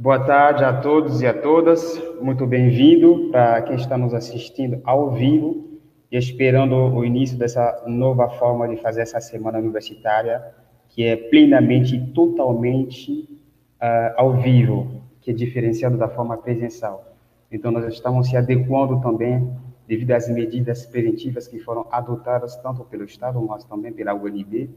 Boa tarde a todos e a todas. Muito bem-vindo para quem está nos assistindo ao vivo e esperando o início dessa nova forma de fazer essa semana universitária, que é plenamente e totalmente ao vivo, que é diferenciado da forma presencial. Então, nós estamos se adequando também devido às medidas preventivas que foram adotadas tanto pelo Estado, mas também pela UNB,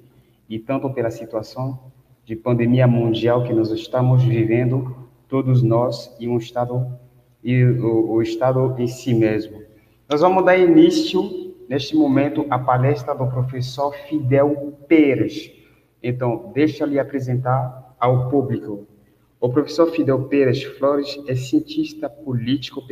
e tanto pela situação de pandemia mundial que nós estamos vivendo, todos nós, e um Estado, e o Estado em si mesmo. Nós vamos dar início, neste momento, à palestra do professor Fidel Pérez. Então, deixa eu lhe apresentar ao público. O professor Fidel Pérez Flores é cientista político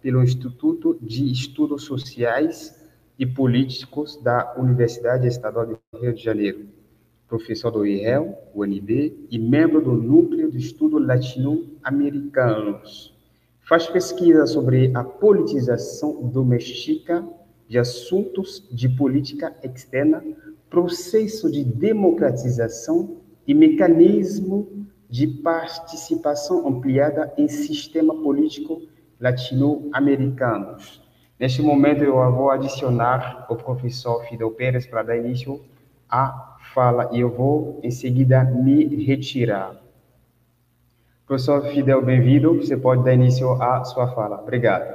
pelo Instituto de Estudos Sociais e Políticos da Universidade Estadual do Rio de Janeiro, professor do IEL, UNB, e membro do Núcleo de Estudos Latino-Americanos. Faz pesquisa sobre a politização doméstica de assuntos de política externa, processo de democratização e mecanismo de participação ampliada em sistema político latino-americanos. Neste momento, eu vou adicionar o professor Fidel Pérez para dar início à fala e eu vou, em seguida, me retirar. Professor Fidel, bem-vindo. Você pode dar início à sua fala. Obrigado.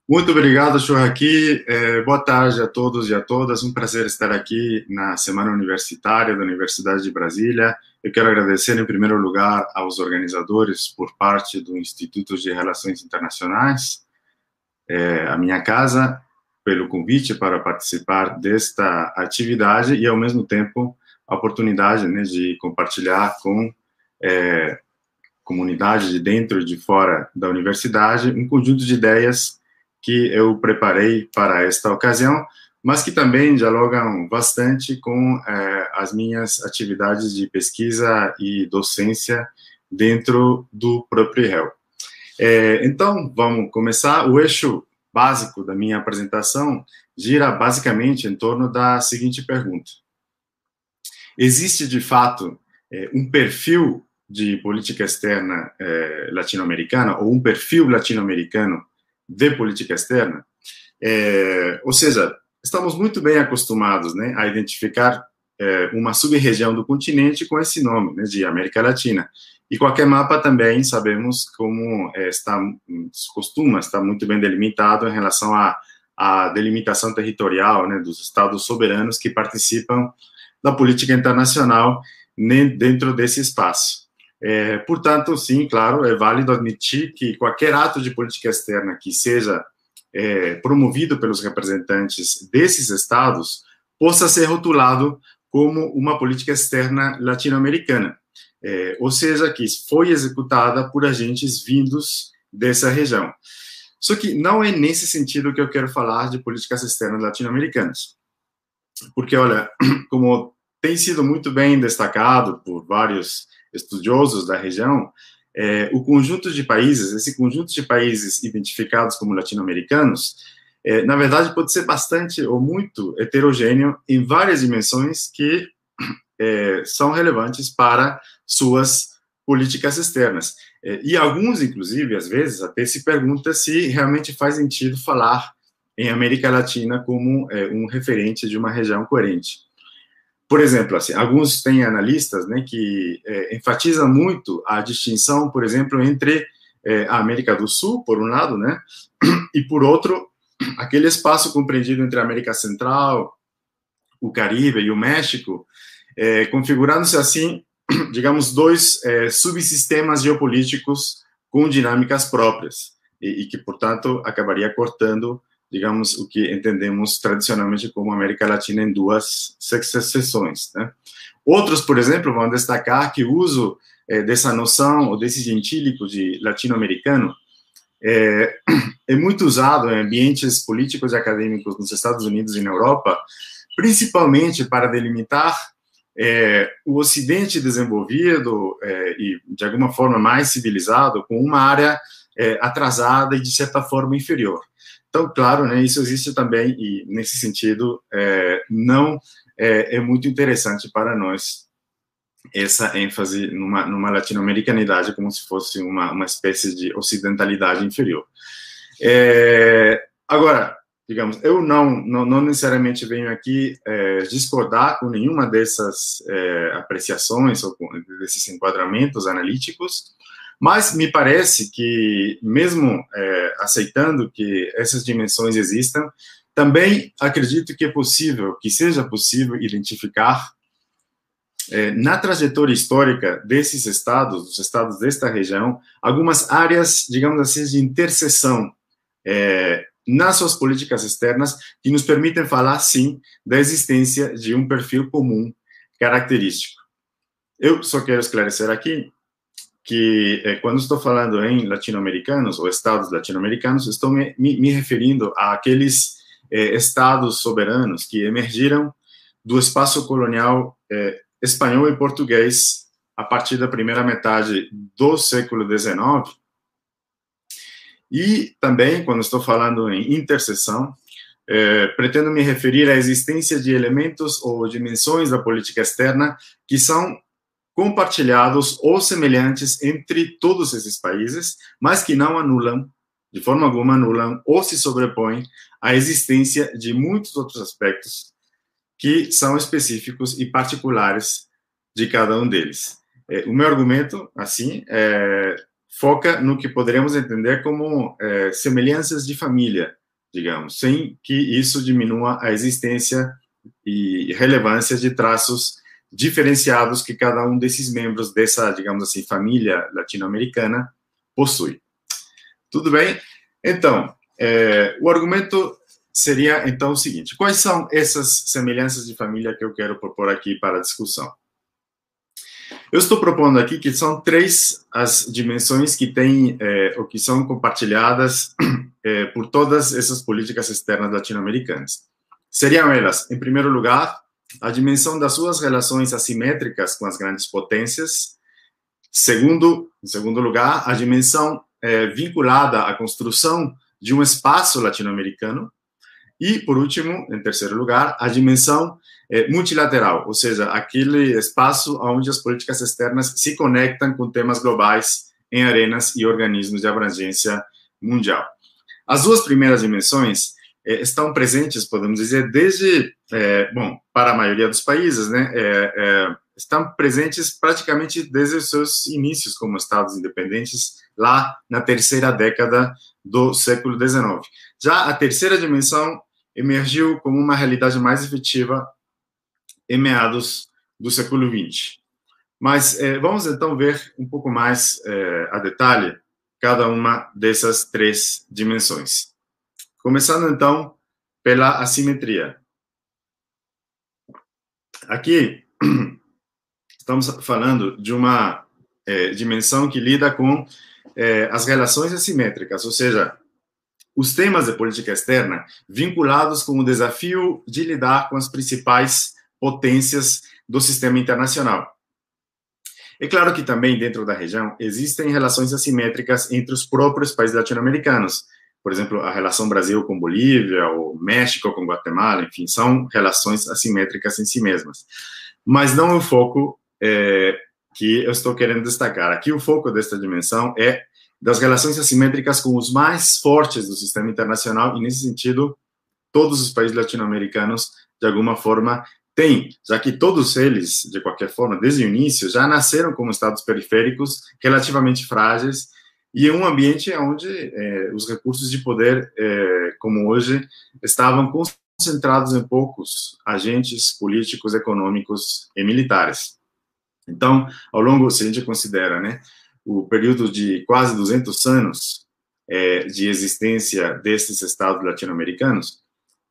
Muito obrigado, Churraqui. Boa tarde a todos e a todas. Um prazer estar aqui na Semana Universitária da Universidade de Brasília. Eu quero agradecer, em primeiro lugar, aos organizadores por parte do Instituto de Relações Internacionais, a minha casa, pelo convite para participar desta atividade e, ao mesmo tempo, a oportunidade, né, de compartilhar com comunidade de dentro e de fora da universidade um conjunto de ideias que eu preparei para esta ocasião, mas que também dialogam bastante com as minhas atividades de pesquisa e docência dentro do próprio IEL. Então, vamos começar. O eixo básico da minha apresentação gira basicamente em torno da seguinte pergunta: existe, de fato, um perfil de política externa latino-americana, ou um perfil latino-americano de política externa? Ou seja, estamos muito bem acostumados, né, a identificar uma sub-região do continente com esse nome, né, de América Latina. E qualquer mapa também sabemos como costuma estar muito bem delimitado em relação à delimitação territorial, né, dos estados soberanos que participam da política internacional dentro desse espaço. Portanto, sim, claro, é válido admitir que qualquer ato de política externa que seja promovido pelos representantes desses estados possa ser rotulado como uma política externa latino-americana, ou seja, que foi executada por agentes vindos dessa região. Só que não é nesse sentido que eu quero falar de políticas externas latino-americanas, porque, olha, como tem sido muito bem destacado por vários estudiosos da região, o conjunto de países, esse conjunto de países identificados como latino-americanos, na verdade, pode ser bastante ou muito heterogêneo em várias dimensões que são relevantes para suas políticas externas. E alguns, inclusive, às vezes, até se pergunta se realmente faz sentido falar em América Latina como um referente de uma região coerente. Por exemplo, assim, alguns têm analistas, né, que enfatizam muito a distinção, por exemplo, entre a América do Sul, por um lado, né, e, por outro, aquele espaço compreendido entre a América Central, o Caribe e o México, configurando-se assim, digamos, dois subsistemas geopolíticos com dinâmicas próprias e que, portanto, acabaria cortando, digamos, o que entendemos tradicionalmente como América Latina em duas seções, né? Outros, por exemplo, vão destacar que o uso dessa noção, ou desse gentílico de latino-americano, é muito usado em ambientes políticos e acadêmicos nos Estados Unidos e na Europa, principalmente para delimitar o Ocidente desenvolvido e, de alguma forma, mais civilizado, com uma área atrasada e, de certa forma, inferior. Então, claro, né, isso existe também, e, nesse sentido, não é muito interessante para nós essa ênfase numa latino-americanidade como se fosse uma espécie de ocidentalidade inferior. Agora, digamos, eu não necessariamente venho aqui discordar com nenhuma dessas apreciações ou desses enquadramentos analíticos, mas me parece que, mesmo aceitando que essas dimensões existam, também acredito que seja possível identificar na trajetória histórica desses estados, dos estados desta região, algumas áreas, digamos assim, de interseção nas suas políticas externas que nos permitem falar, sim, da existência de um perfil comum característico. Eu só quero esclarecer aqui que, quando estou falando em latino-americanos, ou estados latino-americanos, estou me referindo àqueles estados soberanos que emergiram do espaço colonial espanhol e português a partir da primeira metade do século XIX. E também, quando estou falando em interseção, pretendo me referir à existência de elementos ou dimensões da política externa que são compartilhados ou semelhantes entre todos esses países, mas que não anulam, de forma alguma anulam ou se sobrepõem à existência de muitos outros aspectos que são específicos e particulares de cada um deles. O meu argumento, assim, foca no que poderemos entender como semelhanças de família, digamos, sem que isso diminua a existência e relevância de traços diferenciados que cada um desses membros dessa, digamos assim, família latino-americana possui. Tudo bem? Então, o argumento seria, então, o seguinte: quais são essas semelhanças de família que eu quero propor aqui para a discussão? Eu estou propondo aqui que são 3 as dimensões que têm, ou que são compartilhadas por todas essas políticas externas latino-americanas. Seriam elas, em primeiro lugar, a dimensão das suas relações assimétricas com as grandes potências. Em segundo lugar, a dimensão vinculada à construção de um espaço latino-americano. E, por último, em terceiro lugar, a dimensão multilateral, ou seja, aquele espaço onde as políticas externas se conectam com temas globais em arenas e organismos de abrangência mundial. As 2 primeiras dimensões estão presentes, podemos dizer, desde, para a maioria dos países, né, estão presentes praticamente desde os seus inícios como estados independentes, lá na terceira década do século XIX. Já a terceira dimensão emergiu como uma realidade mais efetiva em meados do século XX. Mas vamos então ver um pouco mais a detalhe cada uma dessas 3 dimensões. Começando então pela assimetria. Aqui estamos falando de uma dimensão que lida com as relações assimétricas, ou seja, os temas de política externa vinculados com o desafio de lidar com as principais potências do sistema internacional. É claro que também, dentro da região, existem relações assimétricas entre os próprios países latino-americanos. Por exemplo, a relação Brasil com Bolívia, ou México com Guatemala, enfim, são relações assimétricas em si mesmas. Mas não é o foco que eu estou querendo destacar. Aqui o foco desta dimensão é das relações assimétricas com os mais fortes do sistema internacional, e, nesse sentido, todos os países latino-americanos, de alguma forma, têm, já que todos eles, de qualquer forma, desde o início, já nasceram como estados periféricos, relativamente frágeis, e em um ambiente onde os recursos de poder, como hoje, estavam concentrados em poucos agentes políticos, econômicos e militares. Então, ao longo, se a gente considera, né, o período de quase 200 anos de existência desses estados latino-americanos,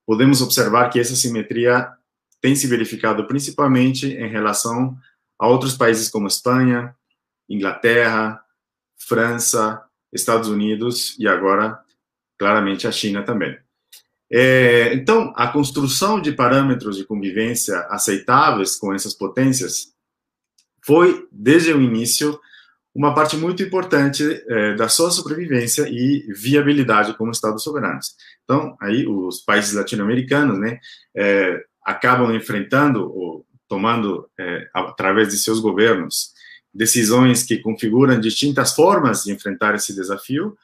podemos observar que essa simetria tem se verificado principalmente em relação a outros países como Espanha, Inglaterra, França, Estados Unidos e agora, claramente, a China também. Então, a construção de parâmetros de convivência aceitáveis com essas potências foi, desde o início, uma parte muito importante da sua sobrevivência e viabilidade como Estados soberanos. Então, aí os países latino-americanos, né, acabam enfrentando, ou tomando, através de seus governos, decisões que configuram distintas formas de enfrentar esse desafio,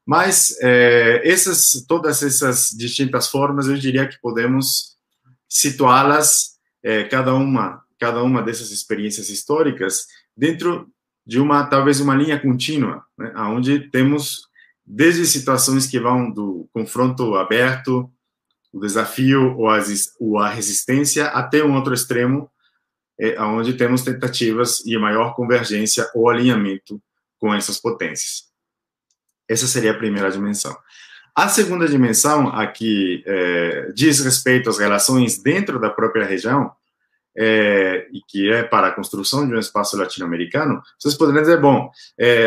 mas todas essas distintas formas, eu diria que podemos situá-las, cada uma dessas experiências históricas, dentro de talvez uma linha contínua, né, onde temos desde situações que vão do confronto aberto, o desafio ou a resistência, até um outro extremo, onde temos tentativas de maior convergência ou alinhamento com essas potências. Essa seria a primeira dimensão. A segunda dimensão, aqui, diz respeito às relações dentro da própria região, e que é para a construção de um espaço latino-americano. Vocês poderiam dizer, bom,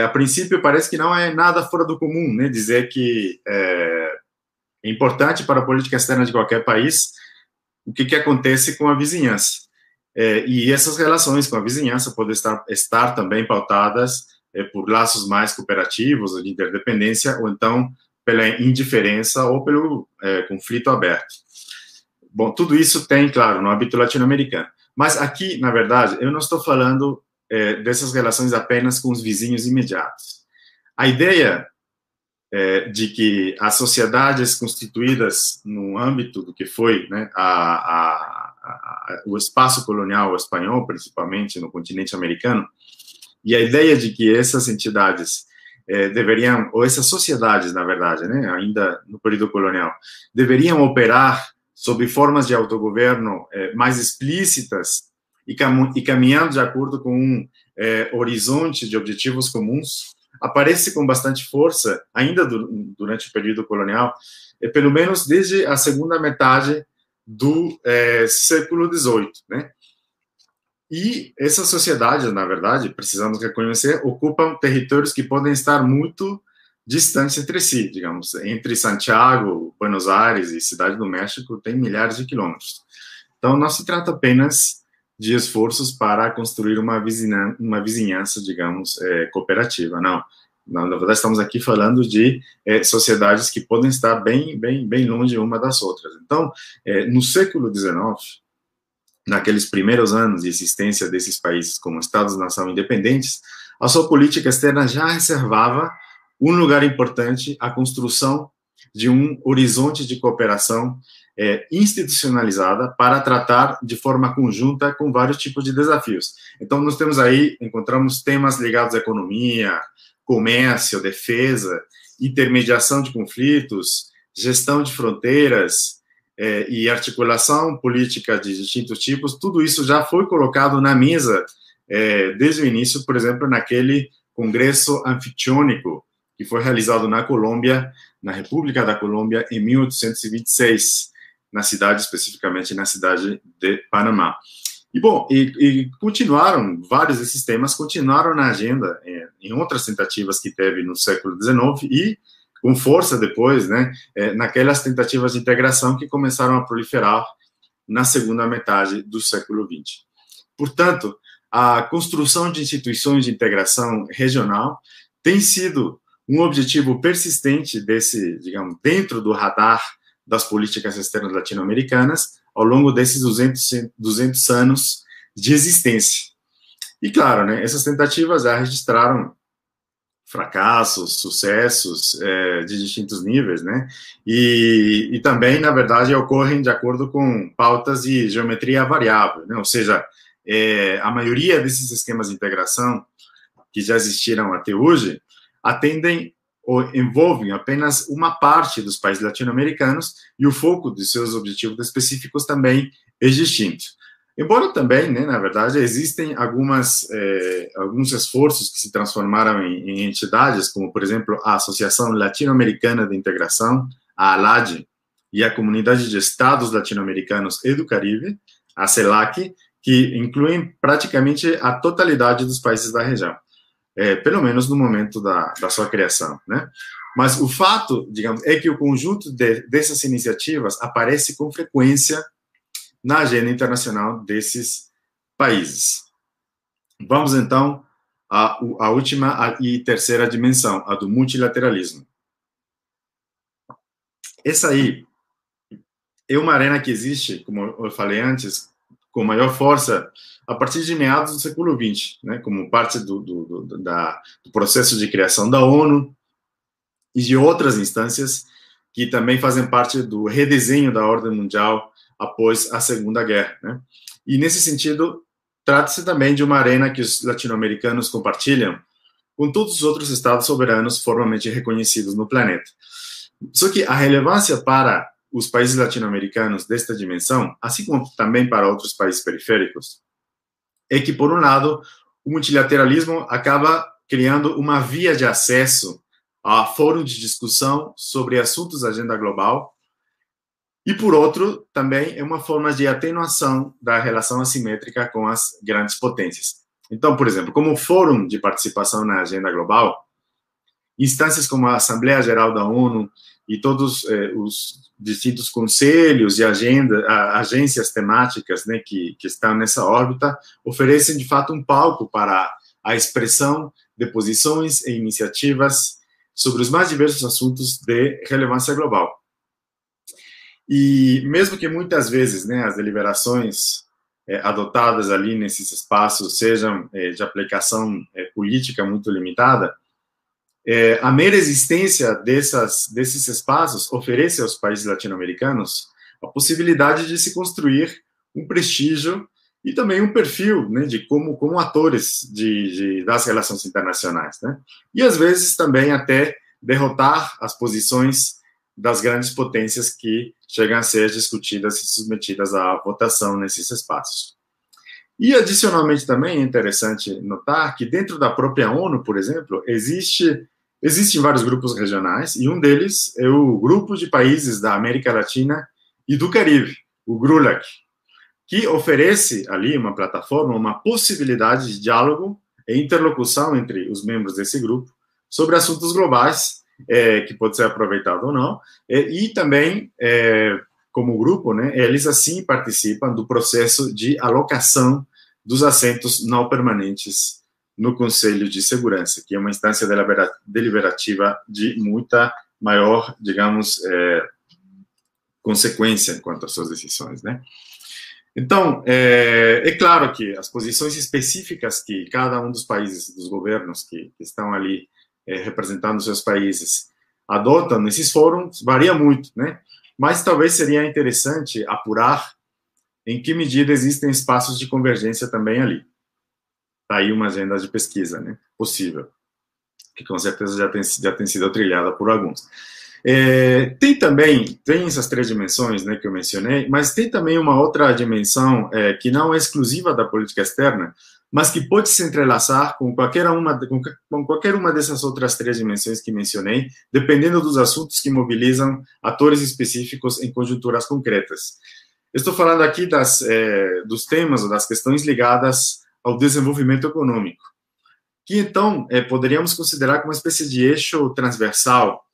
a princípio parece que não é nada fora do comum, né, dizer que é importante para a política externa de qualquer país o que acontece com a vizinhança. E essas relações com a vizinhança podem estar também pautadas por laços mais cooperativos, ou de interdependência, ou então pela indiferença ou pelo conflito aberto. Bom, tudo isso tem, claro, no âmbito latino-americano. Mas aqui, na verdade, eu não estou falando dessas relações apenas com os vizinhos imediatos. A ideia de que as sociedades constituídas no âmbito do que foi, né, o espaço colonial espanhol, principalmente no continente americano, e a ideia de que essas entidades deveriam, ou essas sociedades, na verdade, né, ainda no período colonial, deveriam operar sob formas de autogoverno mais explícitas e caminhando de acordo com um horizonte de objetivos comuns, aparece com bastante força, ainda durante o período colonial, pelo menos desde a segunda metade do século XVIII, né? E essas sociedades, na verdade, precisamos reconhecer, ocupam territórios que podem estar muito distantes entre si, digamos, entre Santiago, Buenos Aires e Cidade do México tem milhares de quilômetros. Então, não se trata apenas de esforços para construir uma vizinhança, digamos, cooperativa, não. Na verdade, estamos aqui falando de sociedades que podem estar bem longe uma das outras. Então, no século XIX, naqueles primeiros anos de existência desses países como Estados-nação independentes, a sua política externa já reservava um lugar importante à construção de um horizonte de cooperação institucionalizada para tratar de forma conjunta com vários tipos de desafios. Então, nós encontramos temas ligados à economia, comércio, defesa, intermediação de conflitos, gestão de fronteiras e articulação política de distintos tipos. Tudo isso já foi colocado na mesa desde o início, por exemplo, naquele congresso anfitriônico que foi realizado na Colômbia, na República da Colômbia, em 1826, especificamente na cidade de Panamá. E, bom, continuaram, vários desses temas continuaram na agenda em outras tentativas que teve no século XIX e, com força depois, né, naquelas tentativas de integração que começaram a proliferar na segunda metade do século XX. Portanto, a construção de instituições de integração regional tem sido um objetivo persistente digamos, dentro do radar das políticas externas latino-americanas ao longo desses 200 anos de existência. E, claro, né, essas tentativas já registraram fracassos, sucessos de distintos níveis, né, e também, na verdade, ocorrem de acordo com pautas de geometria variável, né, ou seja, a maioria desses esquemas de integração que já existiram até hoje atendem ou envolvem apenas uma parte dos países latino-americanos e o foco de seus objetivos específicos também é distinto. Embora também, né, na verdade, existem alguns esforços que se transformaram em entidades, como, por exemplo, a Associação Latino-Americana de Integração, a ALAD, e a Comunidade de Estados Latino-Americanos e do Caribe, a CELAC, que incluem praticamente a totalidade dos países da região. Pelo menos no momento da sua criação, né? Mas o fato, digamos, é que o conjunto dessas iniciativas aparece com frequência na agenda internacional desses países. Vamos, então, à última e terceira dimensão, a do multilateralismo. Essa aí é uma arena que existe, como eu falei antes, com maior força a partir de meados do século XX, né, como parte do processo de criação da ONU e de outras instâncias que também fazem parte do redesenho da ordem mundial após a Segunda Guerra, né? E, nesse sentido, trata-se também de uma arena que os latino-americanos compartilham com todos os outros estados soberanos formalmente reconhecidos no planeta. Só que a relevância para os países latino-americanos desta dimensão, assim como também para outros países periféricos, é que, por um lado, o multilateralismo acaba criando uma via de acesso a fórum de discussão sobre assuntos da agenda global e, por outro, também é uma forma de atenuação da relação assimétrica com as grandes potências. Então, por exemplo, como fórum de participação na agenda global, instâncias como a Assembleia Geral da ONU e todos os distintos conselhos e agências temáticas, né, que estão nessa órbita, oferecem, de fato, um palco para a expressão de posições e iniciativas sobre os mais diversos assuntos de relevância global. E mesmo que muitas vezes, né, as deliberações adotadas ali nesses espaços sejam de aplicação política muito limitada, a mera existência desses espaços oferece aos países latino-americanos a possibilidade de se construir um prestígio e também um perfil, né, de como atores das relações internacionais, né? E, às vezes, também até derrotar as posições das grandes potências que chegam a ser discutidas e submetidas à votação nesses espaços. E, adicionalmente, também é interessante notar que, dentro da própria ONU, por exemplo, existem vários grupos regionais, e um deles é o Grupo de Países da América Latina e do Caribe, o GRULAC, que oferece ali uma plataforma, uma possibilidade de diálogo e interlocução entre os membros desse grupo sobre assuntos globais, que pode ser aproveitado ou não, e também, como grupo, né, eles assim participam do processo de alocação dos assentos não permanentes no Conselho de Segurança, que é uma instância deliberativa de muita maior, digamos, consequência quanto às suas decisões, né? Então, é claro que as posições específicas que cada um dos países, dos governos que estão ali representando seus países, adotam nesses fóruns varia muito, né? Mas talvez seria interessante apurar em que medida existem espaços de convergência também ali. Está aí uma agenda de pesquisa, né, possível, que com certeza já tem sido trilhada por alguns. Tem essas três dimensões, né, que eu mencionei, mas tem também uma outra dimensão que não é exclusiva da política externa, mas que pode se entrelaçar com qualquer uma dessas outras três dimensões que mencionei, dependendo dos assuntos que mobilizam atores específicos em conjunturas concretas. Estou falando aqui dos temas ou das questões ligadas ao desenvolvimento econômico, que então poderíamos considerar como uma espécie de eixo transversal,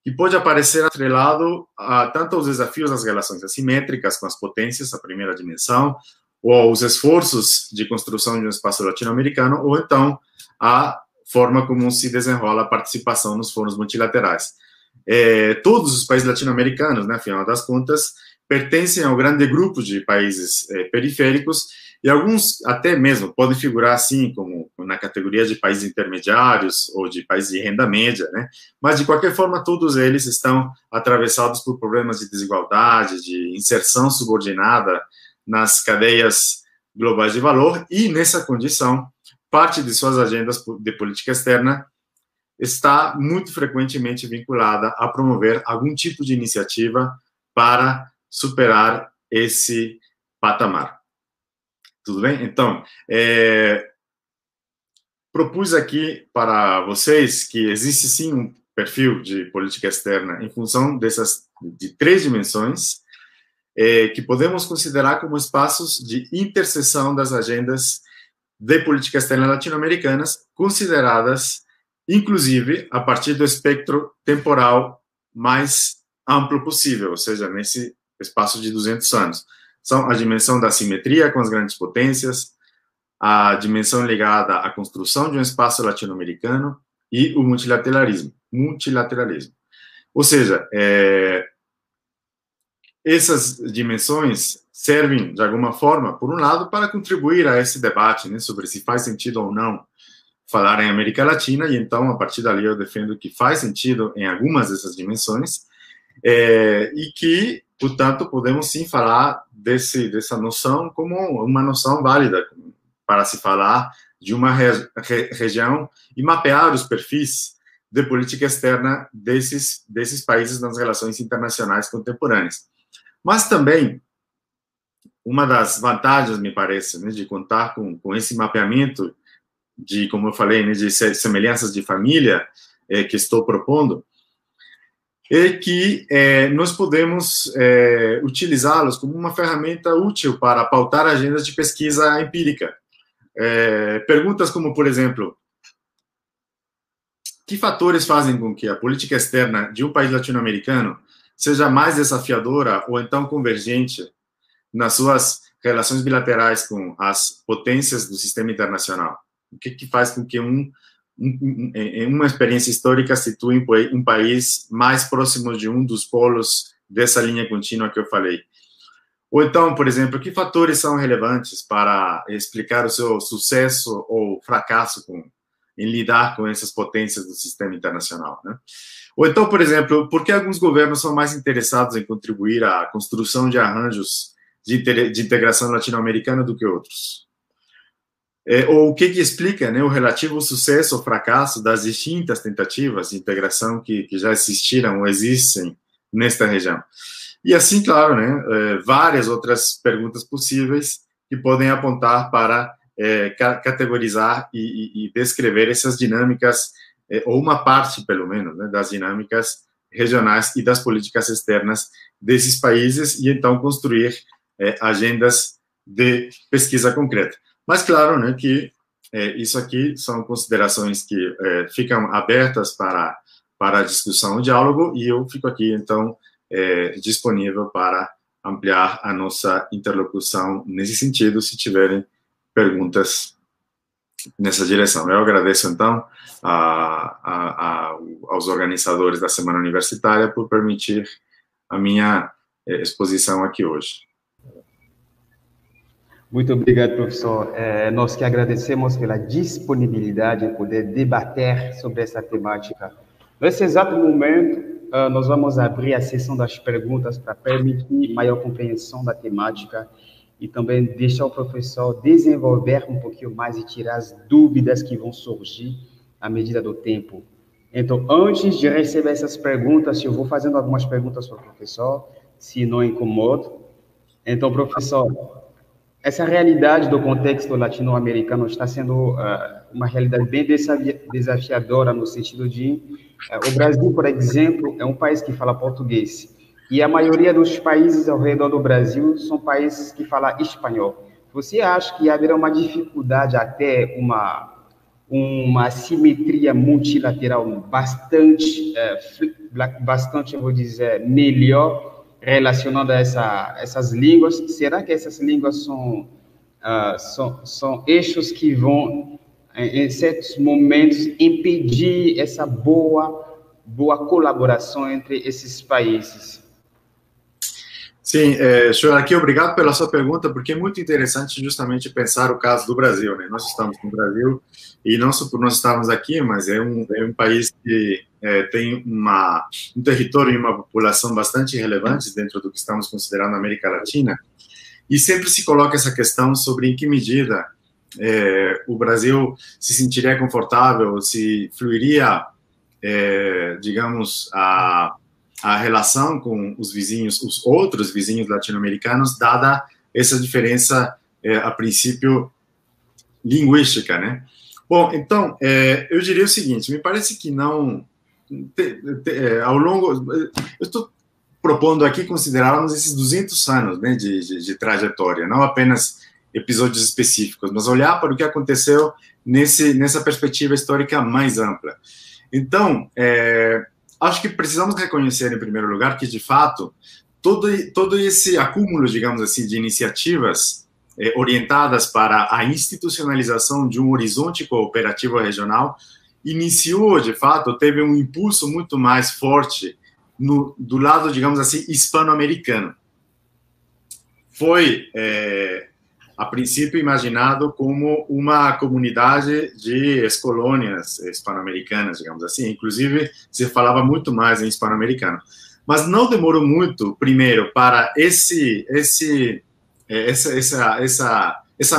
que pode aparecer atrelado tanto aos desafios das relações assimétricas com as potências, a primeira dimensão, ou aos esforços de construção de um espaço latino-americano, ou então a forma como se desenrola a participação nos fóruns multilaterais. Todos os países latino-americanos, né, afinal das contas, pertencem ao grande grupo de países periféricos, e alguns até mesmo podem figurar assim, como na categoria de países intermediários ou de países de renda média, né? Mas, de qualquer forma, todos eles estão atravessados por problemas de desigualdade, de inserção subordinada nas cadeias globais de valor, e, nessa condição, parte de suas agendas de política externa está muito frequentemente vinculada a promover algum tipo de iniciativa para superar esse patamar. Tudo bem? Então, propus aqui para vocês que existe sim um perfil de política externa em função de três dimensões, que podemos considerar como espaços de interseção das agendas de política externa latino-americanas, consideradas, inclusive, a partir do espectro temporal mais amplo possível, ou seja, nesse espaço de 200 anos. São a dimensão da simetria com as grandes potências, a dimensão ligada à construção de um espaço latino-americano e o multilateralismo. Ou seja, essas dimensões servem, de alguma forma, por um lado, para contribuir a esse debate, né, sobre se faz sentido ou não falar em América Latina, e então, a partir dali, eu defendo que faz sentido em algumas dessas dimensões, e que, portanto, podemos sim falar dessa noção como uma noção válida para se falar de uma região e mapear os perfis de política externa desses países nas relações internacionais contemporâneas. Mas também, uma das vantagens, me parece, né, de contar com esse mapeamento de, como eu falei, né, de semelhanças de família que estou propondo, é que nós podemos utilizá-los como uma ferramenta útil para pautar agendas de pesquisa empírica. Perguntas como, por exemplo, que fatores fazem com que a política externa de um país latino-americano seja mais desafiadora ou então convergente nas suas relações bilaterais com as potências do sistema internacional? O que faz com que uma experiência histórica situe um país mais próximo de um dos polos dessa linha contínua que eu falei? Ou então, por exemplo, que fatores são relevantes para explicar o seu sucesso ou fracasso em lidar com essas potências do sistema internacional, né? Ou então, por exemplo, por que alguns governos são mais interessados em contribuir à construção de arranjos de integração latino-americana do que outros? Ou o que explica, né, o relativo sucesso ou fracasso das distintas tentativas de integração que já existiram ou existem nesta região? E assim, claro, né, várias outras perguntas possíveis que podem apontar para categorizar e descrever essas dinâmicas, ou uma parte, pelo menos, né, das dinâmicas regionais e das políticas externas desses países, e então construir agendas de pesquisa concreta. Mas, claro, né, que isso aqui são considerações que ficam abertas para a discussão, o diálogo, e eu fico aqui, então, disponível para ampliar a nossa interlocução nesse sentido, se tiverem perguntas nessa direção. Eu agradeço, então, aos organizadores da Semana Universitária por permitir a minha exposição aqui hoje. Muito obrigado, professor. Nós que agradecemos pela disponibilidade em poder debater sobre essa temática. Nesse exato momento, nós vamos abrir a sessão das perguntas para permitir maior compreensão da temática e também deixar o professor desenvolver um pouquinho mais e tirar as dúvidas que vão surgir à medida do tempo. Então, antes de receber essas perguntas, eu vou fazendo algumas perguntas para o professor, se não incomodo. Então, professor, essa realidade do contexto latino-americano está sendo uma realidade bem desafiadora no sentido de o Brasil, por exemplo, é um país que fala português e a maioria dos países ao redor do Brasil são países que falam espanhol. Você acha que haverá uma dificuldade até uma simetria multilateral bastante, eu vou dizer, melhor relacionando a essas línguas? Será que essas línguas são eixos que vão, em certos momentos, impedir essa boa colaboração entre esses países? Sim, senhor, aqui obrigado pela sua pergunta, porque é muito interessante justamente pensar o caso do Brasil, né? Nós estamos no Brasil, e não só por nós estarmos aqui, mas é um país que tem um território e uma população bastante relevantes dentro do que estamos considerando a América Latina, e sempre se coloca essa questão sobre em que medida o Brasil se sentiria confortável, se fluiria, digamos, a relação com os outros vizinhos latino-americanos, dada essa diferença, a princípio, linguística, né? Bom, então, eu diria o seguinte, me parece que não, ao longo, eu estou propondo aqui considerarmos esses 200 anos, né, de trajetória, não apenas episódios específicos, mas olhar para o que aconteceu nessa perspectiva histórica mais ampla. Então, acho que precisamos reconhecer, em primeiro lugar, que, de fato, todo esse acúmulo, digamos assim, de iniciativas orientadas para a institucionalização de um horizonte cooperativo regional iniciou, de fato, teve um impulso muito mais forte do lado, digamos assim, hispano-americano. foi, a princípio, imaginado como uma comunidade de ex-colônias hispano-americanas, digamos assim. Inclusive, se falava muito mais em hispano-americano. Mas não demorou muito, primeiro, para essa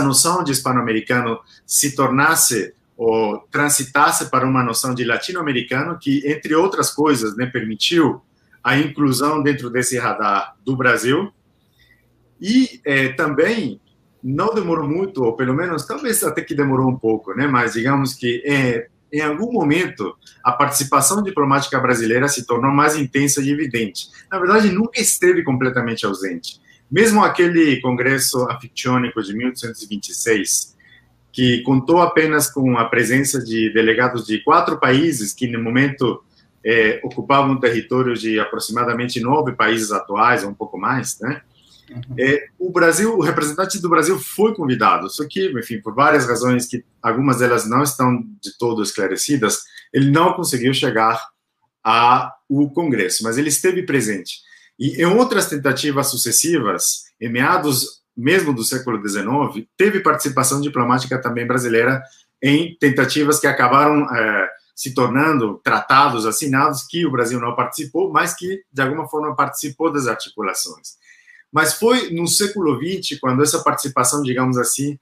noção de hispano-americano se tornasse ou transitasse para uma noção de latino-americano que, entre outras coisas, né, permitiu a inclusão dentro desse radar do Brasil. E também não demorou muito, ou pelo menos talvez até que demorou um pouco, né, mas digamos que em algum momento a participação diplomática brasileira se tornou mais intensa e evidente. Na verdade, nunca esteve completamente ausente. Mesmo aquele congresso anfictiônico de 1826, que contou apenas com a presença de delegados de 4 países, que no momento ocupavam um território de aproximadamente 9 países atuais, ou um pouco mais, né? O representante do Brasil foi convidado, só que, enfim, por várias razões que algumas delas não estão de todo esclarecidas, ele não conseguiu chegar ao Congresso, mas ele esteve presente. E em outras tentativas sucessivas, em meados mesmo do século XIX, teve participação diplomática também brasileira em tentativas que acabaram se tornando tratados assinados que o Brasil não participou, mas que, de alguma forma, participou das articulações. Mas foi no século XX, quando essa participação, digamos assim,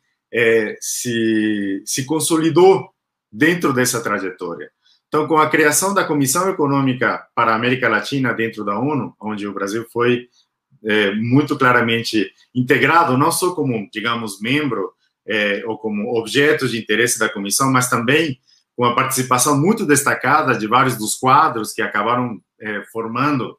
se consolidou dentro dessa trajetória. Então, com a criação da Comissão Econômica para a América Latina dentro da ONU, onde o Brasil foi muito claramente integrado, não só como, digamos, membro ou como objeto de interesse da comissão, mas também com a participação muito destacada de vários dos quadros que acabaram formando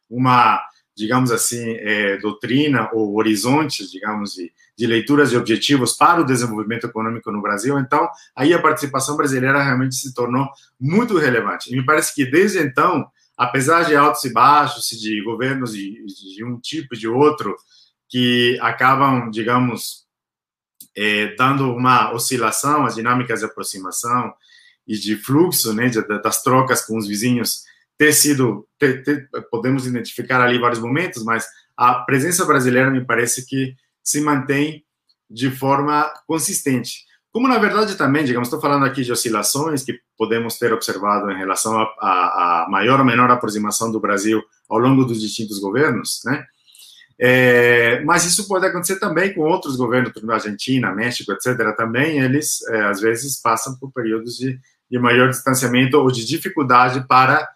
uma, digamos assim, doutrina ou horizontes, digamos, de leituras e objetivos para o desenvolvimento econômico no Brasil. Então, aí a participação brasileira realmente se tornou muito relevante. E me parece que, desde então, apesar de altos e baixos, de governos de um tipo e de outro, que acabam, digamos, dando uma oscilação às dinâmicas de aproximação e de fluxo, né, das trocas com os vizinhos, podemos identificar ali vários momentos, mas a presença brasileira me parece que se mantém de forma consistente. Como, na verdade, também, digamos, estou falando aqui de oscilações que podemos ter observado em relação à maior ou menor aproximação do Brasil ao longo dos distintos governos, né? Mas isso pode acontecer também com outros governos, como a Argentina, México, etc. Também eles, às vezes, passam por períodos de maior distanciamento ou de dificuldade para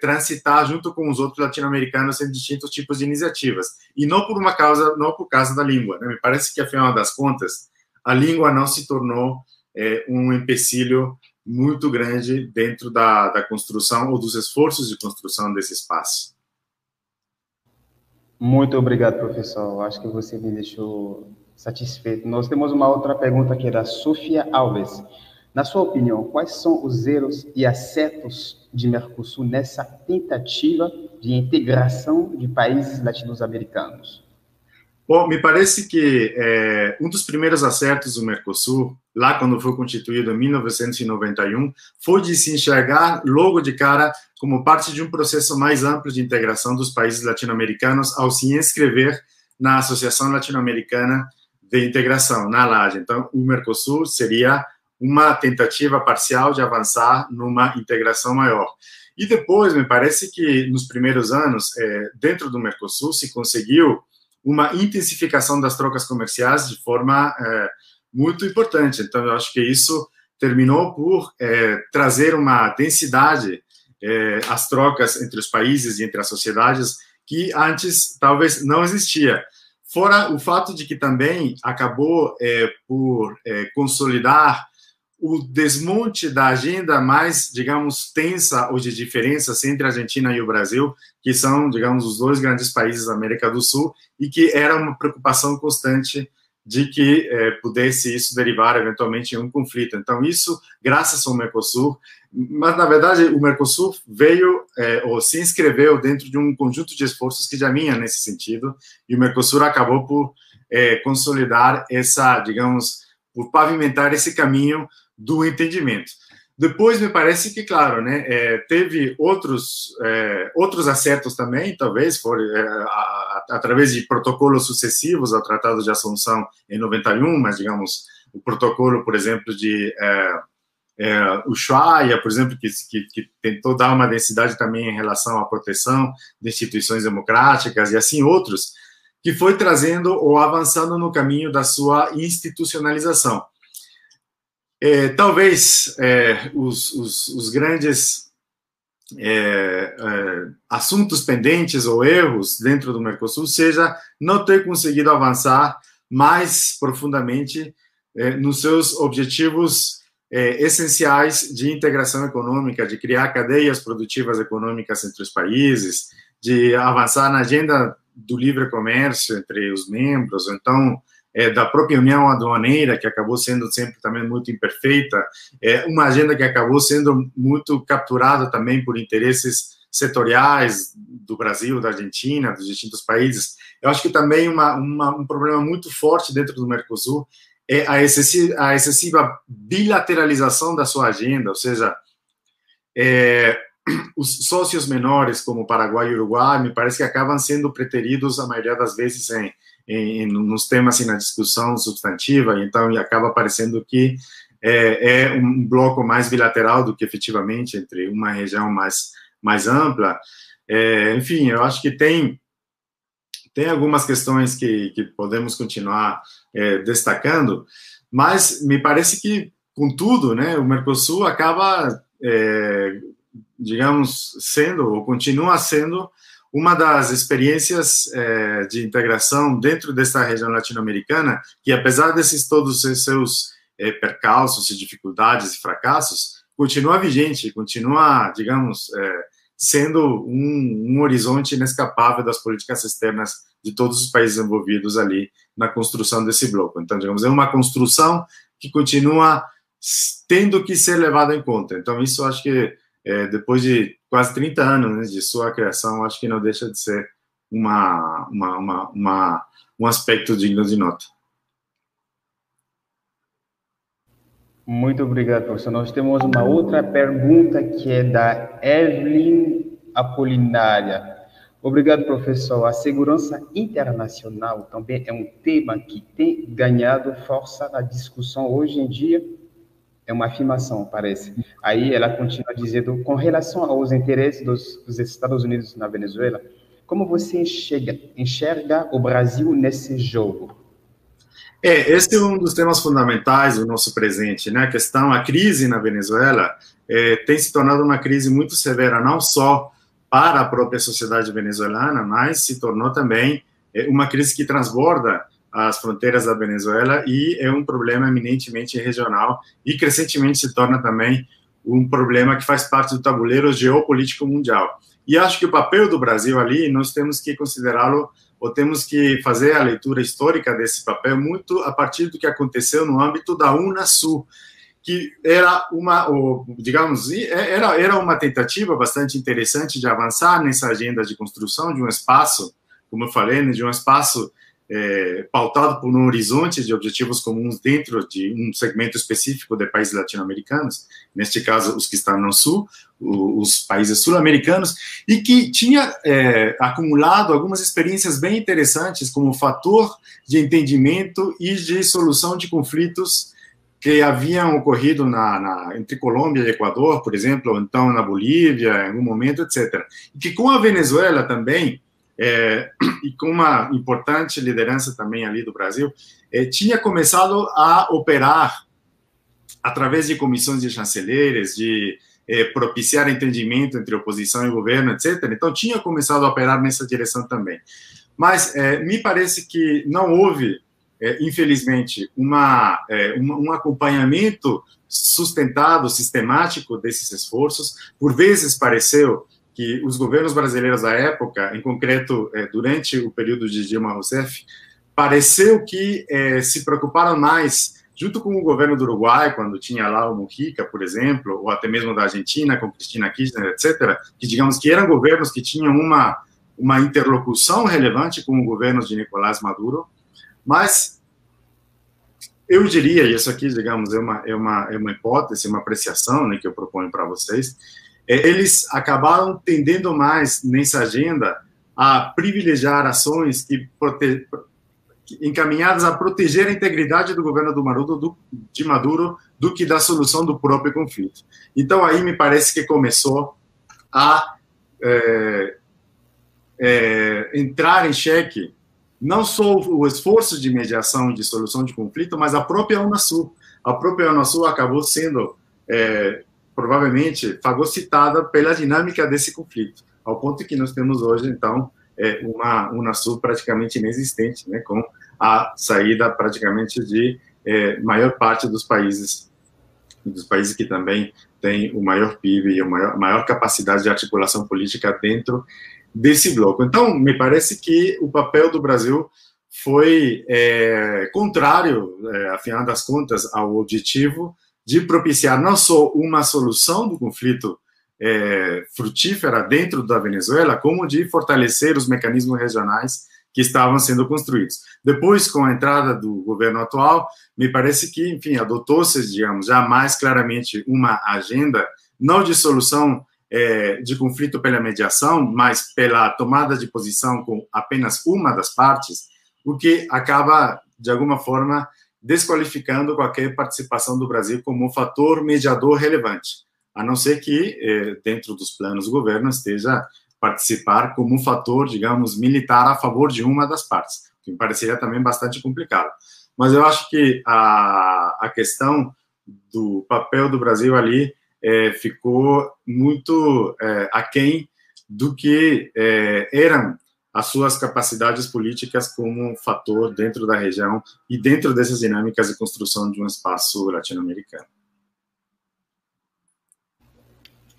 transitar junto com os outros latino-americanos em distintos tipos de iniciativas. E não por causa da língua, né? Me parece que, afinal das contas, a língua não se tornou um empecilho muito grande dentro da construção ou dos esforços de construção desse espaço. Muito obrigado, professor. Acho que você me deixou satisfeito. Nós temos uma outra pergunta aqui da Sofia Alves. Na sua opinião, quais são os erros e acertos de Mercosul nessa tentativa de integração de países latino-americanos? Bom, me parece que um dos primeiros acertos do Mercosul, lá quando foi constituído em 1991, foi de se enxergar logo de cara como parte de um processo mais amplo de integração dos países latino-americanos ao se inscrever na Associação Latino-Americana de Integração, na LAD. Então, o Mercosul seria uma tentativa parcial de avançar numa integração maior. E depois, me parece que nos primeiros anos, dentro do Mercosul, se conseguiu uma intensificação das trocas comerciais de forma muito importante. Então, eu acho que isso terminou por trazer uma densidade às trocas entre os países e entre as sociedades que antes talvez não existia. Fora o fato de que também acabou por consolidar o desmonte da agenda mais, digamos, tensa ou de diferenças entre a Argentina e o Brasil, que são, digamos, os dois grandes países da América do Sul, e que era uma preocupação constante de que pudesse isso derivar eventualmente em um conflito. Então, isso, graças ao Mercosul, mas, na verdade, o Mercosul veio ou se inscreveu dentro de um conjunto de esforços que já vinha nesse sentido, e o Mercosul acabou por consolidar essa, digamos, por pavimentar esse caminho do entendimento. Depois, me parece que, claro, né, teve outros acertos também, talvez, a através de protocolos sucessivos ao Tratado de Assunção em 91, mas, digamos, o protocolo, por exemplo, de Ushuaia, por exemplo, que tentou dar uma densidade também em relação à proteção de instituições democráticas, e assim outros, que foi trazendo ou avançando no caminho da sua institucionalização. Talvez os grandes assuntos pendentes ou erros dentro do Mercosul seja não ter conseguido avançar mais profundamente nos seus objetivos essenciais de integração econômica, de criar cadeias produtivas econômicas entre os países, de avançar na agenda do livre comércio entre os membros, ou então da própria União Aduaneira, que acabou sendo sempre também muito imperfeita, uma agenda que acabou sendo muito capturada também por interesses setoriais do Brasil, da Argentina, dos distintos países. Eu acho que também um problema muito forte dentro do Mercosul é a excessiva bilateralização da sua agenda, ou seja, os sócios menores, como Paraguai e Uruguai, me parece que acabam sendo preteridos, a maioria das vezes, nos temas na discussão substantiva, então acaba parecendo que é um bloco mais bilateral do que efetivamente entre uma região mais ampla. Enfim, eu acho que tem algumas questões que podemos continuar destacando, mas me parece que, contudo, né, o Mercosul acaba, digamos, sendo, ou continua sendo, uma das experiências de integração dentro dessa região latino-americana, que apesar desses todos os seus percalços e dificuldades e fracassos, continua vigente, continua, digamos, sendo um horizonte inescapável das políticas externas de todos os países envolvidos ali na construção desse bloco. Então, digamos, é uma construção que continua tendo que ser levada em conta. Então, isso eu acho que, depois de quase 30 anos, né, de sua criação, acho que não deixa de ser um aspecto digno de nota. Muito obrigado, professor. Nós temos uma outra pergunta que é da Evelyn Apolinária. Obrigado, professor. A segurança internacional também é um tema que tem ganhado força na discussão hoje em dia. É uma afirmação, parece. Aí ela continua dizendo, com relação aos interesses dos Estados Unidos na Venezuela, como você enxerga o Brasil nesse jogo? Esse é um dos temas fundamentais do nosso presente, né? A crise na Venezuela tem se tornado uma crise muito severa, não só para a própria sociedade venezuelana, mas se tornou também uma crise que transborda as fronteiras da Venezuela e é um problema eminentemente regional e crescentemente se torna também um problema que faz parte do tabuleiro geopolítico mundial. E acho que o papel do Brasil ali, nós temos que considerá-lo, ou temos que fazer a leitura histórica desse papel muito a partir do que aconteceu no âmbito da Unasul, que era era uma tentativa bastante interessante de avançar nessa agenda de construção de um espaço, como eu falei, de um espaço pautado por um horizonte de objetivos comuns dentro de um segmento específico de países latino-americanos, neste caso os que estão no sul, os países sul-americanos, e que tinha acumulado algumas experiências bem interessantes como fator de entendimento e de solução de conflitos que haviam ocorrido entre Colômbia e Equador, por exemplo, ou então na Bolívia, em algum momento, etc. E que com a Venezuela também, e com uma importante liderança também ali do Brasil, tinha começado a operar através de comissões de chanceleres, de propiciar entendimento entre oposição e governo, etc. Então, tinha começado a operar nessa direção também. Mas me parece que não houve, infelizmente, um acompanhamento sustentado, sistemático desses esforços. Por vezes pareceu que os governos brasileiros da época, em concreto, durante o período de Dilma Rousseff, pareceu que se preocuparam mais, junto com o governo do Uruguai, quando tinha lá o Mujica, por exemplo, ou até mesmo da Argentina, com Cristina Kirchner, etc., que, digamos, que eram governos que tinham uma interlocução relevante com o governo de Nicolás Maduro, mas eu diria, e isso aqui, digamos, é uma hipótese, uma apreciação, né, que eu proponho para vocês, eles acabaram tendendo mais nessa agenda a privilegiar ações encaminhadas a proteger a integridade do governo de Maduro do que da solução do próprio conflito. Então, aí me parece que começou a entrar em xeque não só o esforço de mediação e de solução de conflito, mas a própria Unasul. A própria Unasul acabou sendo, provavelmente, fagocitada pela dinâmica desse conflito, ao ponto que nós temos hoje, então, uma Unasul praticamente inexistente, né, com a saída praticamente de maior parte dos países que também têm o maior PIB e a maior capacidade de articulação política dentro desse bloco. Então, me parece que o papel do Brasil foi contrário, afinal das contas, ao objetivo de propiciar não só uma solução do conflito frutífera dentro da Venezuela, como de fortalecer os mecanismos regionais que estavam sendo construídos. Depois, com a entrada do governo atual, me parece que, enfim, adotou-se, digamos, já mais claramente uma agenda, não de solução de conflito pela mediação, mas pela tomada de posição com apenas uma das partes, o que acaba, de alguma forma, desqualificando qualquer participação do Brasil como um fator mediador relevante, a não ser que, dentro dos planos do governo, esteja participar como um fator, digamos, militar a favor de uma das partes, que me pareceria também bastante complicado. Mas eu acho que a questão do papel do Brasil ali ficou muito aquém do que eram as suas capacidades políticas como fator dentro da região e dentro dessas dinâmicas de construção de um espaço latino-americano.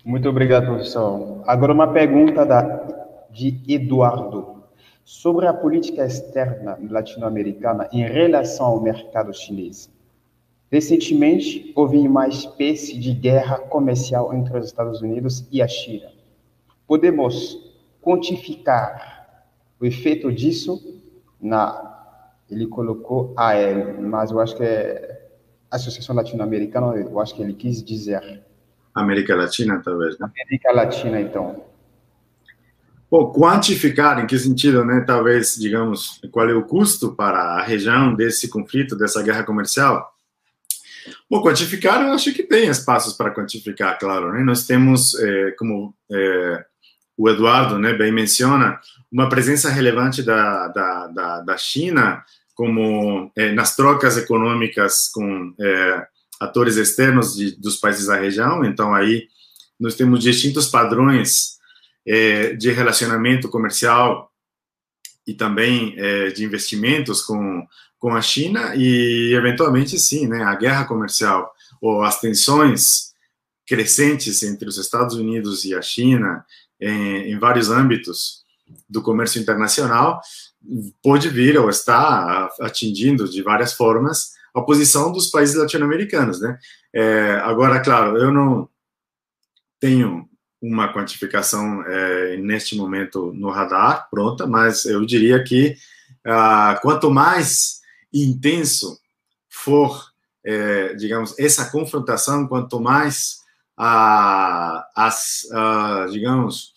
Muito obrigado, professor. Agora uma pergunta de Eduardo. Sobre a política externa latino-americana em relação ao mercado chinês. Recentemente, houve uma espécie de guerra comercial entre os Estados Unidos e a China. Podemos quantificar o efeito disso ele colocou AL, mas eu acho que é Associação Latino-Americana, eu acho que ele quis dizer. América Latina, talvez, né? América Latina, então. Bom, quantificar, em que sentido, né? Talvez, digamos, qual é o custo para a região desse conflito, dessa guerra comercial? Bom, quantificar, eu acho que tem espaços para quantificar, claro, né? Nós temos, como o Eduardo, né, bem menciona, uma presença relevante da China como nas trocas econômicas com atores externos dos países da região. Então, aí nós temos distintos padrões de relacionamento comercial e também de investimentos com a China e, eventualmente, sim, né, a guerra comercial ou as tensões crescentes entre os Estados Unidos e a China em vários âmbitos do comércio internacional pode vir ou está atingindo de várias formas a posição dos países latino-americanos, né? Agora, claro, eu não tenho uma quantificação neste momento no radar pronta, mas eu diria que quanto mais intenso for, digamos, essa confrontação, quanto mais digamos,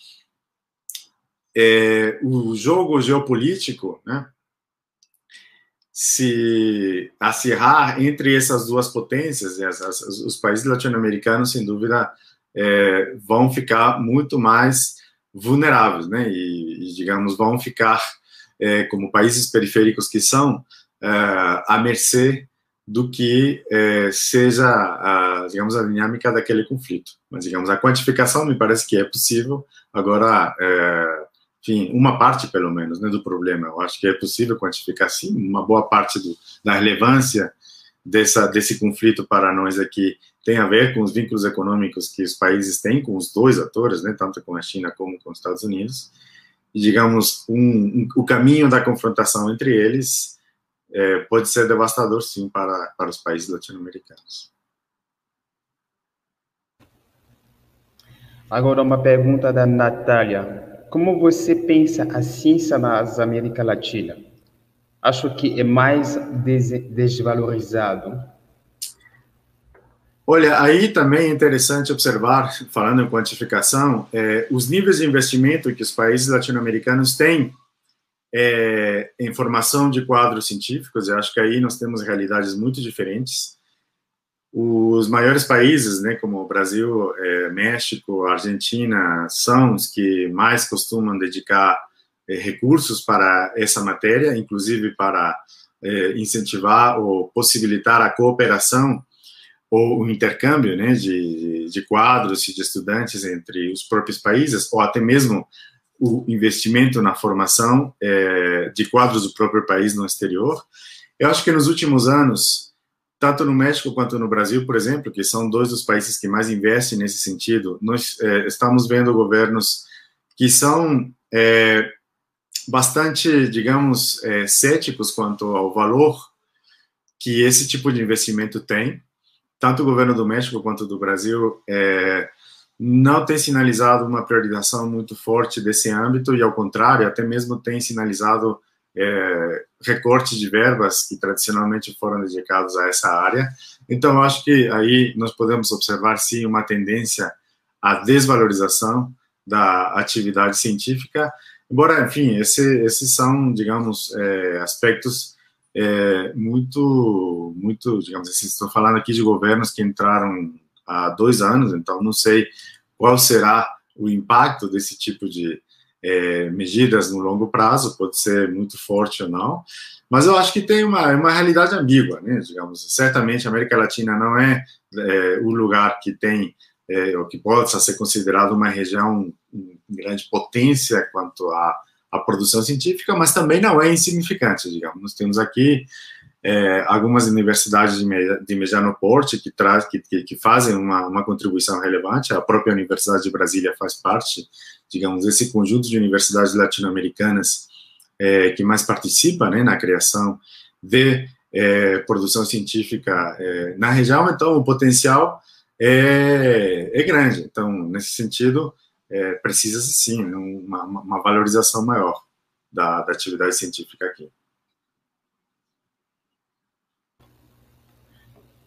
o jogo geopolítico, né, se acirrar entre essas duas potências, os países latino-americanos, sem dúvida, vão ficar muito mais vulneráveis, né, e digamos, vão ficar, como países periféricos que são, à mercê do que seja, digamos, a dinâmica daquele conflito. Mas, digamos, a quantificação me parece que é possível. Agora, enfim, uma parte, pelo menos, né, do problema. Eu acho que é possível quantificar, sim, uma boa parte da relevância desse conflito para nós aqui tem a ver com os vínculos econômicos que os países têm com os dois atores, né, tanto com a China como com os Estados Unidos. E, digamos, o caminho da confrontação entre eles pode ser devastador, sim, para os países latino-americanos. Agora, uma pergunta da Natália. Como você pensa a ciência nas América Latina? Acho que é mais desvalorizado. Olha, aí também é interessante observar, falando em quantificação, os níveis de investimento que os países latino-americanos têm em formação de quadros científicos. Eu acho que aí nós temos realidades muito diferentes. Os maiores países, né, como o Brasil, México, Argentina, são os que mais costumam dedicar recursos para essa matéria, inclusive para incentivar ou possibilitar a cooperação ou o intercâmbio, né, de quadros e de estudantes entre os próprios países, ou até mesmo o investimento na formação de quadros do próprio país no exterior. Eu acho que nos últimos anos, tanto no México quanto no Brasil, por exemplo, que são dois dos países que mais investem nesse sentido, nós estamos vendo governos que são bastante, digamos, céticos quanto ao valor que esse tipo de investimento tem. Tanto o governo do México quanto do Brasil não tem sinalizado uma priorização muito forte desse âmbito e, ao contrário, até mesmo tem sinalizado recortes de verbas que tradicionalmente foram dedicados a essa área. Então, eu acho que aí nós podemos observar, sim, uma tendência à desvalorização da atividade científica, embora, enfim, esses são, digamos, aspectos muito, digamos assim, estou falando aqui de governos que entraram há 2 anos, então não sei qual será o impacto desse tipo de medidas no longo prazo, pode ser muito forte ou não, mas eu acho que tem uma realidade ambígua, né, digamos, certamente a América Latina não é o lugar que tem, ou que possa ser considerado uma região de grande potência quanto a produção científica, mas também não é insignificante, digamos. Nós temos aqui algumas universidades de mediano porte que fazem uma contribuição relevante. A própria Universidade de Brasília faz parte, digamos, desse conjunto de universidades latino-americanas que mais participa, né, na criação de produção científica na região. Então, o potencial é grande. Então, nesse sentido, precisa-se, sim, uma valorização maior da atividade científica aqui.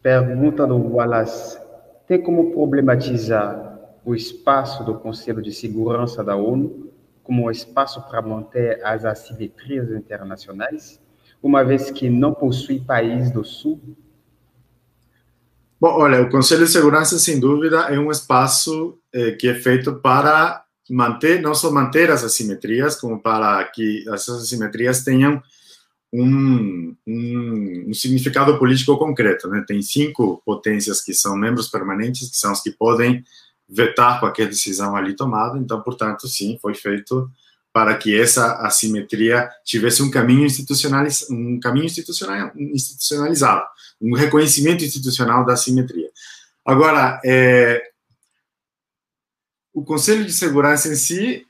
Pergunta do Wallace: tem como problematizar o espaço do Conselho de Segurança da ONU como um espaço para manter as assimetrias internacionais, uma vez que não possui país do Sul? Bom, olha, o Conselho de Segurança, sem dúvida, é um espaço que é feito para manter, não só manter as assimetrias, como para que essas assimetrias tenham um significado político concreto, né? Tem 5 potências que são membros permanentes, que são os que podem vetar qualquer decisão ali tomada. Então, portanto, sim, foi feito para que essa assimetria tivesse um caminho institucionalizado, um reconhecimento institucional da assimetria. Agora, o Conselho de Segurança em si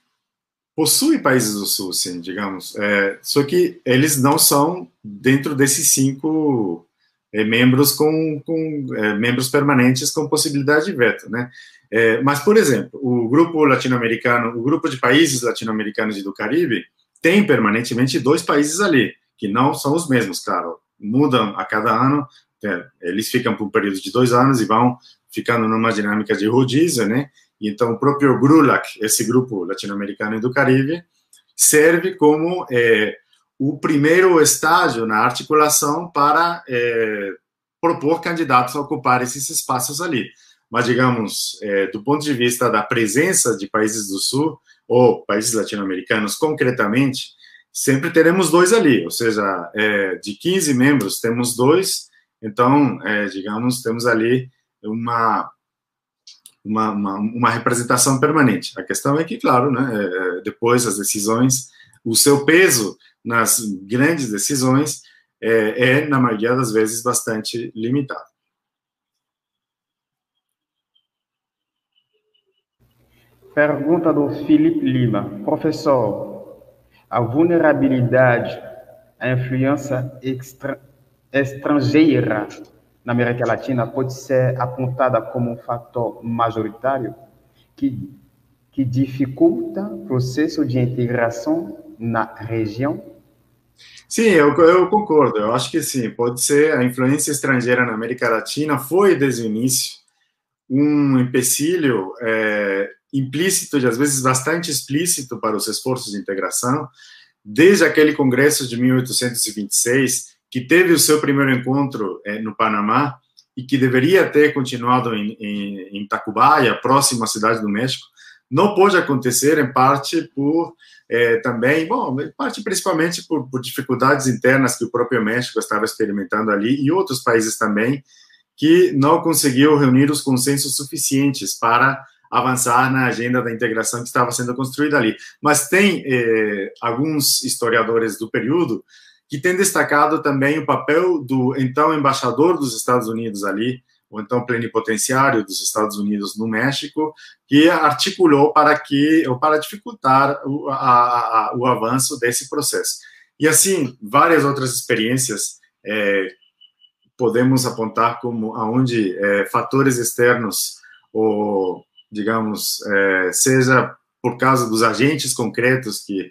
possui países do Sul, sim, digamos, só que eles não são dentro desses 5 membros membros permanentes com possibilidade de veto, né? Mas, por exemplo, o grupo latino-americano, o grupo de países latino-americanos e do Caribe tem permanentemente 2 países ali, que não são os mesmos, claro, mudam a cada ano, eles ficam por um período de 2 anos e vão ficando numa dinâmica de rodízio, né? E então o próprio GRULAC, esse grupo latino-americano e do Caribe, serve como o primeiro estágio na articulação para propor candidatos a ocupar esses espaços ali. Mas, digamos, do ponto de vista da presença de países do Sul, ou países latino-americanos concretamente, sempre teremos 2 ali, ou seja, de 15 membros temos 2, então, digamos, temos ali uma representação permanente. A questão é que, claro, né, depois as decisões, o seu peso nas grandes decisões na maioria das vezes, bastante limitado. Pergunta do Felipe Lima: professor, a vulnerabilidade, a influência estrangeira na América Latina pode ser apontada como um fator majoritário que dificulta o processo de integração na região? Sim, eu concordo. Eu acho que sim, pode ser. A influência estrangeira na América Latina foi, desde o início, um empecilho implícito e às vezes bastante explícito para os esforços de integração, desde aquele congresso de 1826, que teve o seu primeiro encontro no Panamá e que deveria ter continuado em Tacubaya, próximo à cidade do México, não pôde acontecer, em parte por também, bom, em parte principalmente por dificuldades internas que o próprio México estava experimentando ali, e outros países também, que não conseguiu reunir os consensos suficientes para avançar na agenda da integração que estava sendo construída ali. Mas tem alguns historiadores do período que têm destacado também o papel do então embaixador dos Estados Unidos ali, ou então plenipotenciário dos Estados Unidos no México, que articulou para dificultar o avanço desse processo. E assim, várias outras experiências podemos apontar como aonde fatores externos, ou digamos, seja por causa dos agentes concretos que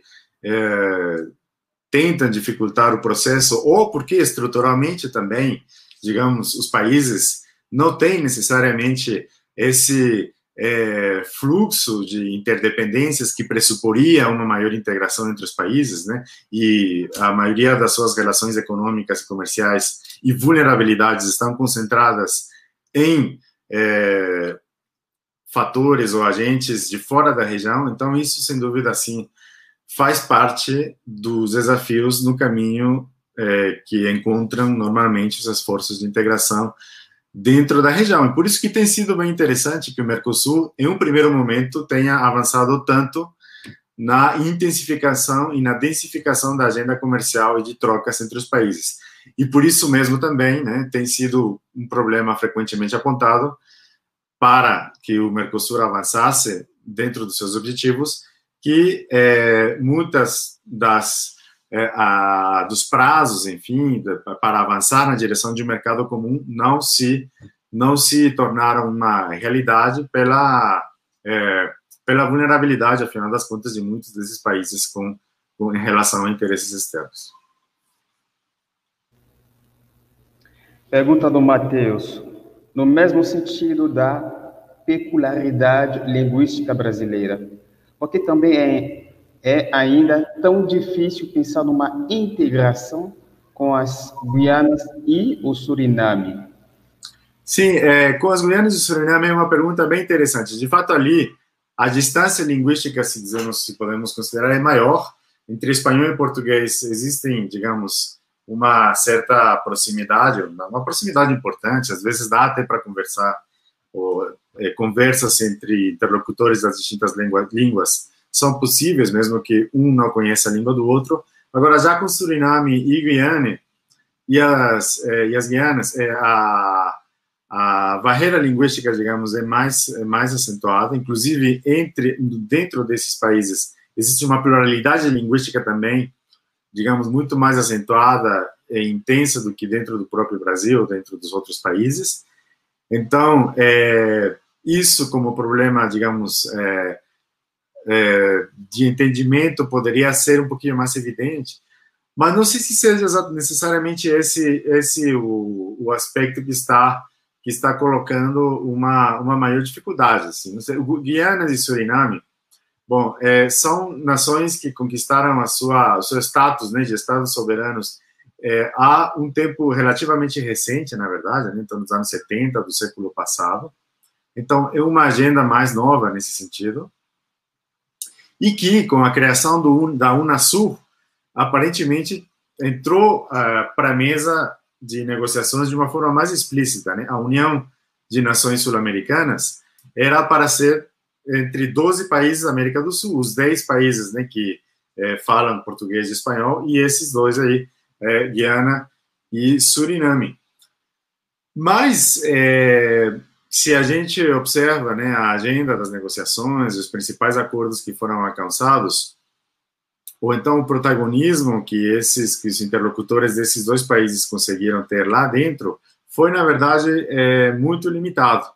tentam dificultar o processo, ou porque estruturalmente também, digamos, os países não têm necessariamente esse fluxo de interdependências que pressuporia uma maior integração entre os países, né? E a maioria das suas relações econômicas e comerciais e vulnerabilidades estão concentradas em fatores ou agentes de fora da região. Então, isso, sem dúvida, assim, faz parte dos desafios no caminho que encontram normalmente os esforços de integração dentro da região. E por isso que tem sido bem interessante que o Mercosul, em um primeiro momento, tenha avançado tanto na intensificação e na densificação da agenda comercial e de trocas entre os países. E por isso mesmo também, né, tem sido um problema frequentemente apontado para que o Mercosul avançasse dentro dos seus objetivos, que muitas dos prazos, enfim, para avançar na direção de um mercado comum não se tornaram uma realidade pela vulnerabilidade, afinal das contas, de muitos desses países em relação a interesses externos. Pergunta do Matheus. No mesmo sentido da peculiaridade linguística brasileira, porque também é ainda tão difícil pensar numa integração com as Guianas e o Suriname? Sim, com as Guianas e o Suriname é uma pergunta bem interessante. De fato, ali, a distância linguística, se podemos considerar, é maior. Entre espanhol e português existem, digamos, uma certa proximidade, uma proximidade importante. Às vezes dá até para conversar, conversas entre interlocutores das distintas línguas são possíveis, mesmo que um não conheça a língua do outro. Agora, já com Suriname e Guiana, e as Guianas, a barreira linguística, digamos, é mais acentuada. Inclusive, dentro desses países, existe uma pluralidade linguística também, digamos, muito mais acentuada e intensa do que dentro do próprio Brasil, dentro dos outros países. Então, isso como problema, digamos, de entendimento poderia ser um pouquinho mais evidente, mas não sei se seja necessariamente esse o aspecto que está colocando uma maior dificuldade. Assim. Não sei, Guiana e Suriname, bom, são nações que conquistaram o seu status, né, de estados soberanos há um tempo relativamente recente, na verdade, né, então nos anos 70 do século passado. Então, é uma agenda mais nova nesse sentido. E que, com a criação da Unasul, aparentemente entrou para a mesa de negociações de uma forma mais explícita. Né? A União de Nações Sul-Americanas era para ser entre 12 países da América do Sul, os 10 países, né, que falam português e espanhol, e esses dois aí, Guiana e Suriname. Mas, se a gente observa, né, a agenda das negociações, os principais acordos que foram alcançados, ou então o protagonismo que os interlocutores desses dois países conseguiram ter lá dentro, foi, na verdade, muito limitado.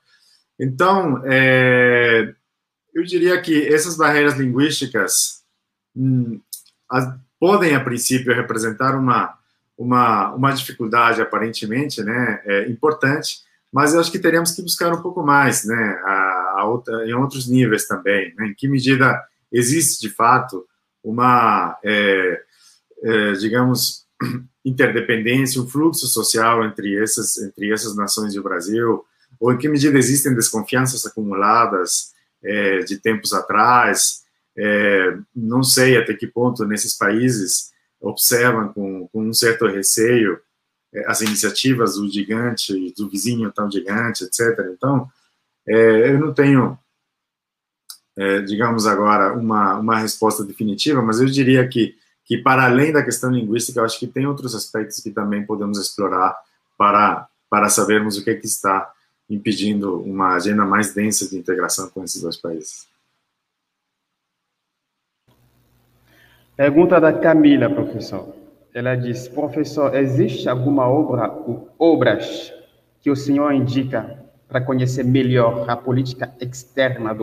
Então, eu diria que essas barreiras linguísticas podem, a princípio, representar uma dificuldade, aparentemente, né, importante, mas eu acho que teríamos que buscar um pouco mais, né, em outros níveis também, né, em que medida existe, de fato, uma, digamos, interdependência, um fluxo social entre essas nações e o Brasil, ou em que medida existem desconfianças acumuladas de tempos atrás. Não sei até que ponto nesses países observam com um certo receio as iniciativas do gigante, do vizinho tão gigante, etc. Então, eu não tenho, digamos agora, uma resposta definitiva, mas eu diria que para além da questão linguística, eu acho que tem outros aspectos que também podemos explorar para sabermos o que está impedindo uma agenda mais densa de integração com esses dois países. Pergunta da Camila, professor. Ela diz: professor, existe alguma obras que o senhor indica para conhecer melhor a política externa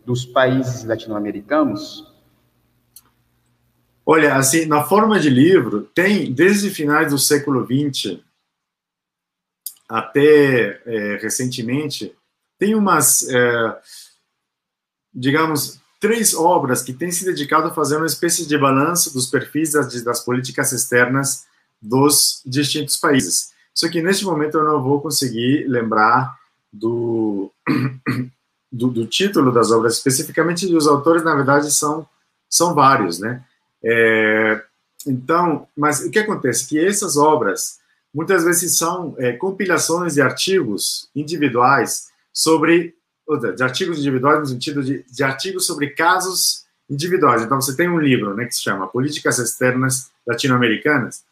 dos países latino-americanos? Olha, assim, na forma de livro, tem, desde finais do século XX até recentemente, tem umas, digamos, 3 obras que têm se dedicado a fazer uma espécie de balanço dos perfis das políticas externas dos distintos países. Só que, neste momento, eu não vou conseguir lembrar do título das obras especificamente, e os autores, na verdade, são vários, né? Então, mas o que acontece? Que essas obras, muitas vezes, são compilações de artigos individuais de artigos individuais no sentido de artigos sobre casos individuais. Então, você tem um livro, né, que se chama Políticas Externas Latino-Americanas,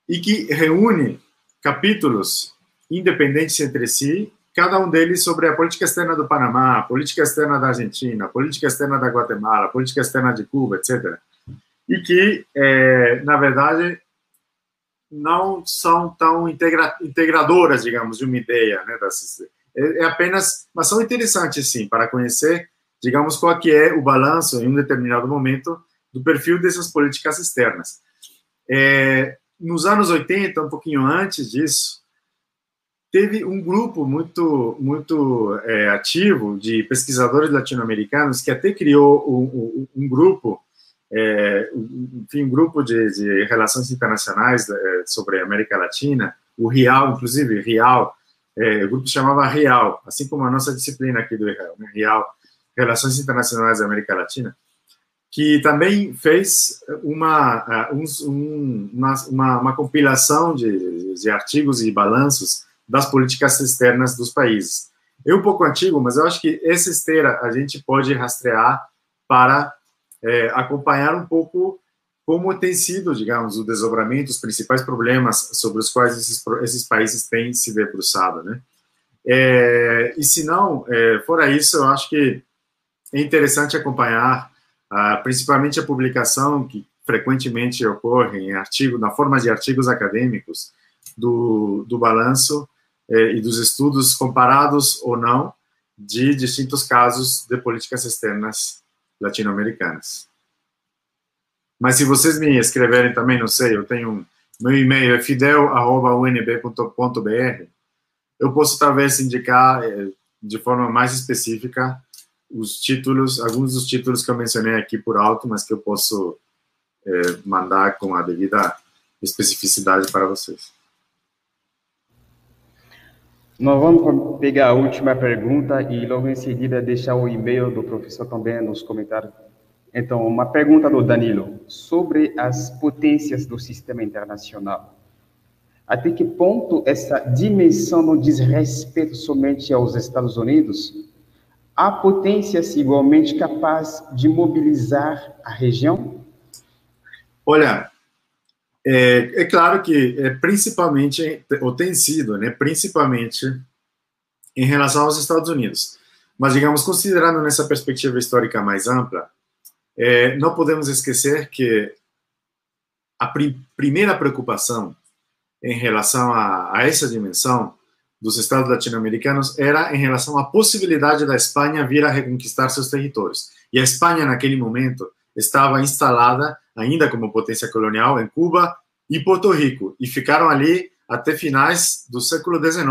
e que reúne capítulos independentes entre si, cada um deles sobre a política externa do Panamá, a política externa da Argentina, a política externa da Guatemala, a política externa de Cuba, etc. E que, na verdade, não são tão integradoras, digamos, de uma ideia, né, apenas, mas são interessantes, sim, para conhecer, digamos, qual que é o balanço, em um determinado momento, do perfil dessas políticas externas. Nos anos 80, um pouquinho antes disso, teve um grupo muito ativo de pesquisadores latino-americanos que até criou um grupo, enfim, um grupo de relações internacionais sobre a América Latina, o RIAL, inclusive, RIAL, o grupo se chamava RIAL, assim como a nossa disciplina aqui do RIAL, né? RIAL, Relações Internacionais da América Latina, que também fez uma compilação de artigos e balanços das políticas externas dos países. É um pouco antigo, mas eu acho que essa esteira a gente pode rastrear para acompanhar um pouco como tem sido, digamos, o desdobramento, os principais problemas sobre os quais esses países têm se debruçado, né? E se não, fora isso, eu acho que é interessante acompanhar principalmente a publicação que frequentemente ocorre na forma de artigos acadêmicos do balanço e dos estudos comparados ou não de distintos casos de políticas externas latino-americanas. Mas se vocês me escreverem também, não sei, eu tenho meu e-mail é fidel@unb.br, eu posso talvez indicar de forma mais específica os títulos, alguns dos títulos que eu mencionei aqui por alto, mas que eu posso mandar com a devida especificidade para vocês. Nós vamos pegar a última pergunta e logo em seguida deixar o e-mail do professor também nos comentários. Então, uma pergunta do Danilo sobre as potências do sistema internacional. Até que ponto essa dimensão não diz respeito somente aos Estados Unidos? Há potências igualmente capazes de mobilizar a região? Olha, é claro que principalmente, ou tem sido, né, principalmente em relação aos Estados Unidos. Mas, digamos, considerando nessa perspectiva histórica mais ampla, não podemos esquecer que a primeira preocupação em relação a essa dimensão dos Estados latino-americanos era em relação à possibilidade da Espanha vir a reconquistar seus territórios. E a Espanha, naquele momento, estava instalada, ainda como potência colonial, em Cuba e Porto Rico, e ficaram ali até finais do século XIX,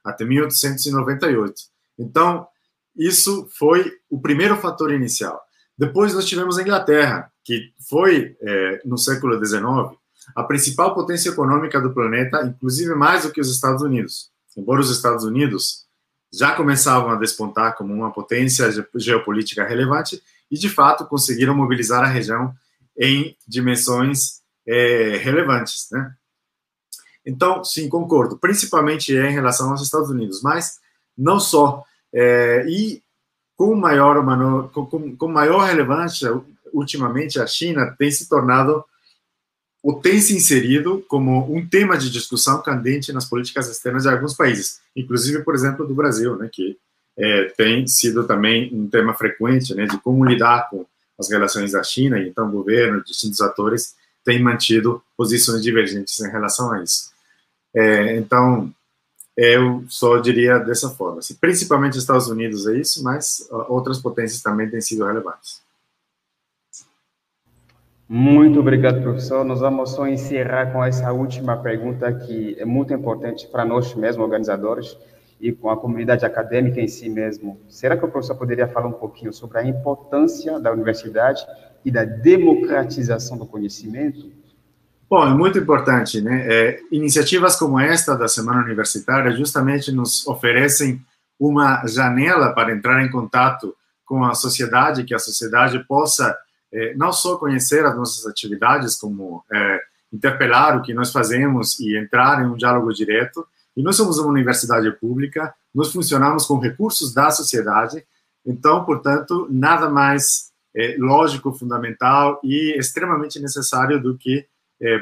até 1898. Então, isso foi o primeiro fator inicial. Depois nós tivemos a Inglaterra, que foi, no século XIX, a principal potência econômica do planeta, inclusive mais do que os Estados Unidos. Embora os Estados Unidos já começavam a despontar como uma potência geopolítica relevante e, de fato, conseguiram mobilizar a região em dimensões relevantes, né? Então, sim, concordo, principalmente em relação aos Estados Unidos, mas não só. E com maior relevância, ultimamente, a China tem se tornado ou tem se inserido como um tema de discussão candente nas políticas externas de alguns países, inclusive, por exemplo, do Brasil, né, que tem sido também um tema frequente, né, de como lidar com as relações da China, e então o governo, distintos atores, têm mantido posições divergentes em relação a isso. Então, eu só diria dessa forma, assim, principalmente os Estados Unidos é isso, mas outras potências também têm sido relevantes. Muito obrigado, professor. Nós vamos só encerrar com essa última pergunta que é muito importante para nós mesmos, organizadores, e com a comunidade acadêmica em si mesmo. Será que o professor poderia falar um pouquinho sobre a importância da universidade e da democratização do conhecimento? Bom, é muito importante, né? Iniciativas como esta da Semana Universitária justamente nos oferecem uma janela para entrar em contato com a sociedade, que a sociedade possa não só conhecer as nossas atividades, como interpelar o que nós fazemos e entrar em um diálogo direto. E nós somos uma universidade pública, nós funcionamos com recursos da sociedade, então, portanto, nada mais lógico, fundamental e extremamente necessário do que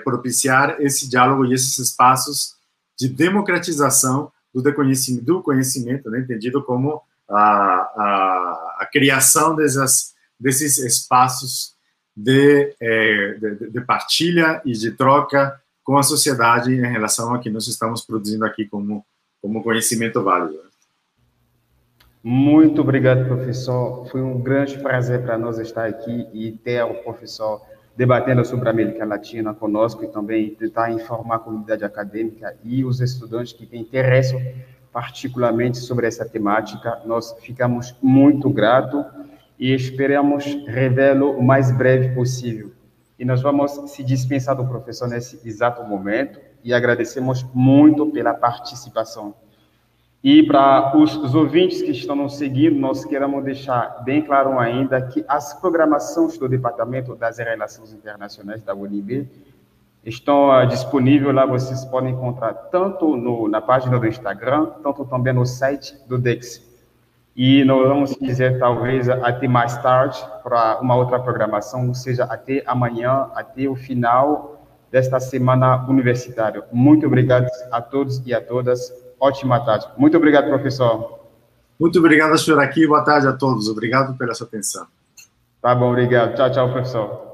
propiciar esse diálogo e esses espaços de democratização do conhecimento, né, entendido como a criação desses espaços de partilha e de troca com a sociedade em relação ao que nós estamos produzindo aqui como conhecimento válido. Muito obrigado, professor. Foi um grande prazer para nós estar aqui e ter o professor debatendo sobre a América Latina conosco e também tentar informar a comunidade acadêmica e os estudantes que têm interesse particularmente sobre essa temática. Nós ficamos muito gratos e esperamos revê-lo o mais breve possível. E nós vamos se dispensar do professor nesse exato momento e agradecemos muito pela participação. E para os ouvintes que estão nos seguindo, nós queremos deixar bem claro ainda que as programações do Departamento das Relações Internacionais da UNB estão disponíveis lá, vocês podem encontrar tanto na página do Instagram, tanto também no site do DEX. E nós vamos dizer, talvez, até mais tarde, para uma outra programação, ou seja, até amanhã, até o final desta semana universitária. Muito obrigado a todos e a todas. Ótima tarde. Muito obrigado, professor. Muito obrigado, senhor aqui. Boa tarde a todos. Obrigado pela sua atenção. Tá bom, obrigado. Tchau, tchau, professor.